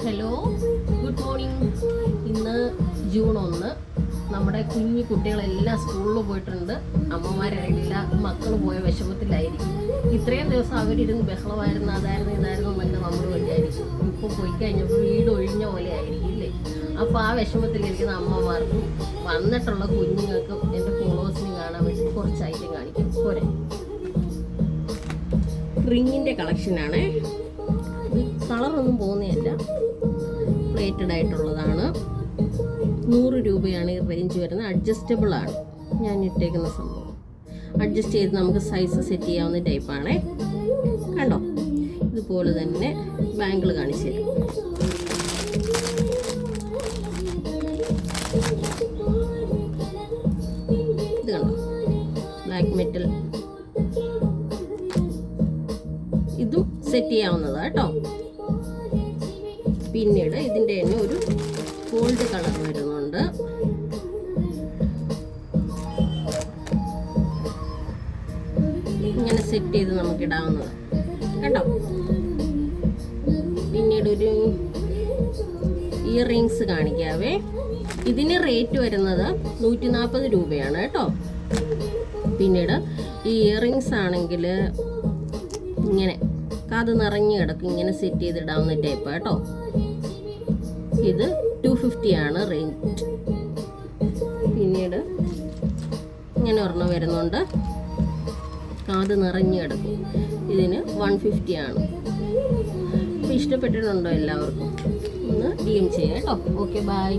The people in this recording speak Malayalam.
Hello, good morning. ഇന്ന് ജൂൺ 1. നമ്മുടെ കുഞ്ഞു കുട്ടികളെല്ലാം സ്കൂളിൽ പോയിട്ടുണ്ട്. അമ്മമാരറിയില്ല, മക്കൾ പോയ വിഷമത്തിലായിരിക്കും. ഇത്രയും ദിവസം അവരിരുന്ന് ബഹളമായിരുന്നു, അതായിരുന്നു ഇതായിരുന്നു എന്നൊക്കെ നമ്മൾ വിചാരിക്കും. ഇപ്പോൾ പോയി കഴിഞ്ഞപ്പോൾ വീട് ഒഴിഞ്ഞ പോലെ ആയിരിക്കും ഇല്ലേ? അപ്പോൾ ആ വിഷമത്തിലിരിക്കുന്ന അമ്മമാർക്കും വന്നിട്ടുള്ള കുഞ്ഞുങ്ങൾക്കും എൻ്റെ ഫോളോവേഴ്സിനും കാണാൻ വേണ്ടി കുറച്ച് ഐറ്റം കാണിക്കും. പോരെ, റിങ്ങിൻ്റെ കളക്ഷനാണ്. കളറൊന്നും പോകുന്നതല്ല, പ്ലേറ്റഡ് ആയിട്ടുള്ളതാണ്. 100 രൂപയാണ് ഈ റേഞ്ച് വരുന്നത്. അഡ്ജസ്റ്റബിൾ ആണ് ഞാൻ ഇട്ടേക്കുന്ന സംഭവം. അഡ്ജസ്റ്റ് ചെയ്ത് നമുക്ക് സൈസ് സെറ്റ് ചെയ്യാവുന്ന ടൈപ്പാണേ. കണ്ടോ, ഇതുപോലെ തന്നെ ബാങ്കിൾ കാണിച്ചു തരും. ഇത് കണ്ടോ, ബ്ലാക്ക് മെറ്റൽ. ഇതും സെറ്റ് ചെയ്യാവുന്നതാണ് കേട്ടോ. പിന്നീട് ഇതിൻ്റെ തന്നെ ഒരു ഗോൾഡ് കളർ വരുന്നുണ്ട്. ഇങ്ങനെ സെറ്റ് ചെയ്ത് നമുക്ക് ഇടാവുന്നത് കേട്ടോ. പിന്നീട് ഒരു ഇയർ റിങ്സ് കാണിക്കാവേ. ഇതിന് റേറ്റ് വരുന്നത് 140 രൂപയാണ് കേട്ടോ. പിന്നീട് ഈ ഇയർ റിങ്സ് ആണെങ്കിൽ ഇങ്ങനെ കാത് നിറഞ്ഞു കിടക്കും, ഇങ്ങനെ സെറ്റ് ചെയ്തിടാവുന്ന ടൈപ്പ് കേട്ടോ. ഇത് 250 ആണ് റേഞ്ച്. പിന്നീട് ഇങ്ങനെ ഒരെണ്ണം വരുന്നുണ്ട്, കാത് നിറഞ്ഞു കിടക്കും. ഇതിന് 150 ആണ്. അപ്പോൾ ഇഷ്ടപ്പെട്ടിട്ടുണ്ടോ എല്ലാവർക്കും? ഒന്ന് DM ചെയ്യാം കേട്ടോ. Okay, by.